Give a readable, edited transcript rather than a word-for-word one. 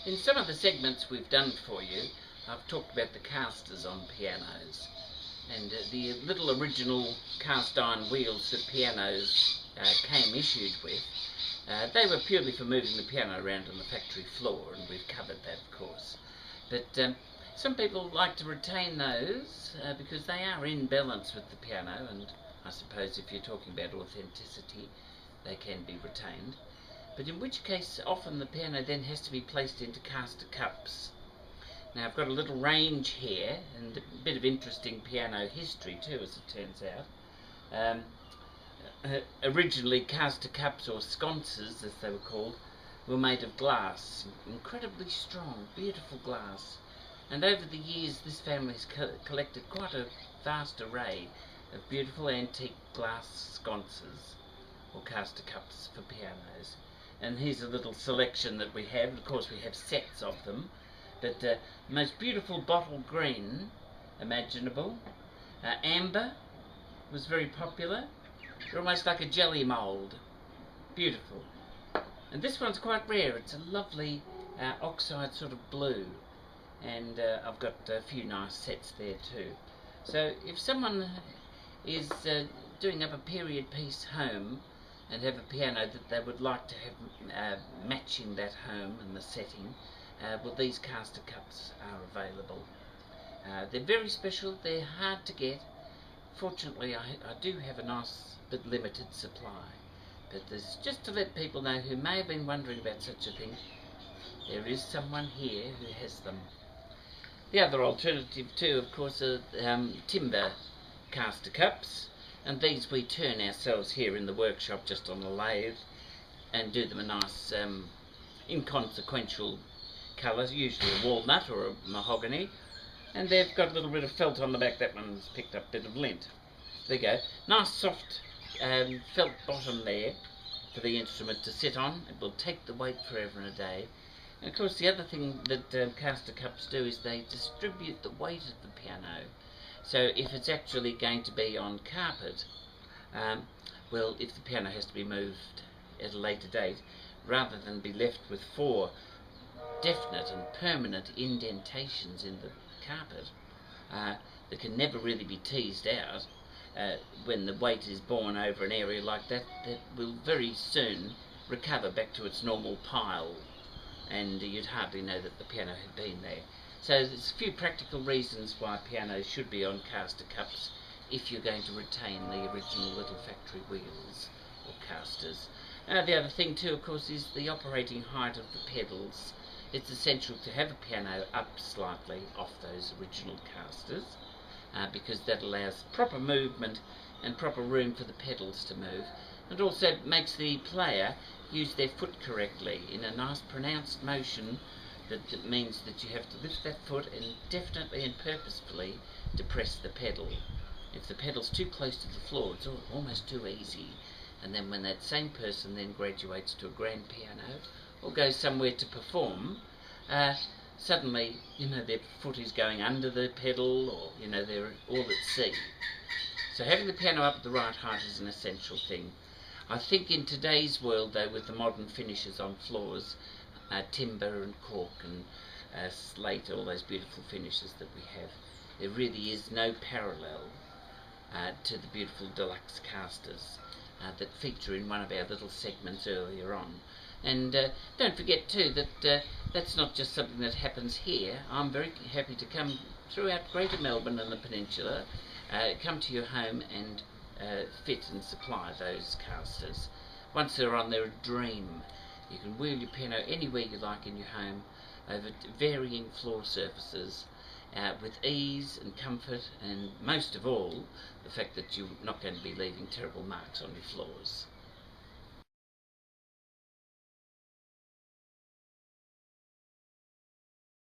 In some of the segments we've done for you, I've talked about the casters on pianos, and the little original cast iron wheels that pianos came issued with. They were purely for moving the piano around on the factory floor, and we've covered that, of course. But some people like to retain those because they are in balance with the piano, and I suppose if you're talking about authenticity, they can be retained. But in which case, often the piano then has to be placed into castor cups. Now, I've got a little range here, and a bit of interesting piano history too, as it turns out. Originally, castor cups, or sconces as they were called, were made of glass, incredibly strong, beautiful glass. And over the years, this family has collected quite a vast array of beautiful antique glass sconces, or castor cups for pianos. And here's a little selection that we have. Of course, we have sets of them. But most beautiful bottle green imaginable. Amber was very popular. They're almost like a jelly mould. Beautiful. And this one's quite rare. It's a lovely oxide sort of blue. And I've got a few nice sets there too. So if someone is doing up a period piece home and have a piano that they would like to have matching that home and the setting, well, these castor cups are available. They're very special, they're hard to get. Fortunately, I do have a nice but limited supply. But there's just to let people know who may have been wondering about such a thing, there is someone here who has them. The other alternative too, of course, are timber castor cups. And these we turn ourselves here in the workshop just on a lathe and do them a nice inconsequential colour, usually a walnut or a mahogany, and they've got a little bit of felt on the back. That one's picked up a bit of lint. There you go. Nice soft felt bottom there for the instrument to sit on. It will take the weight forever and a day. And of course the other thing that castor cups do is they distribute the weight of the piano. So if it's actually going to be on carpet, well, if the piano has to be moved at a later date, rather than be left with 4 definite and permanent indentations in the carpet that can never really be teased out, when the weight is borne over an area like that, that will very soon recover back to its normal pile, and you'd hardly know that the piano had been there. So there's a few practical reasons why pianos should be on castor cups if you're going to retain the original little factory wheels or casters. The other thing too, of course, is the operating height of the pedals. It's essential to have a piano up slightly off those original casters because that allows proper movement and proper room for the pedals to move, and also makes the player use their foot correctly in a nice pronounced motion. That means that you have to lift that foot and definitely and purposefully depress the pedal. If the pedal's too close to the floor, it's almost too easy. And then when that same person then graduates to a grand piano or goes somewhere to perform, suddenly, their foot is going under the pedal, or, they're all at sea. So having the piano up at the right height is an essential thing. I think in today's world, though, with the modern finishes on floors, timber and cork and slate, all those beautiful finishes that we have, there really is no parallel to the beautiful deluxe casters that feature in one of our little segments earlier on. And don't forget too that that's not just something that happens here. I'm very happy to come throughout Greater Melbourne and the Peninsula, come to your home and fit and supply those casters. Once they're on, they're a dream. You can wheel your piano anywhere you like in your home, over varying floor surfaces, with ease and comfort, and most of all, the fact that you're not going to be leaving terrible marks on your floors.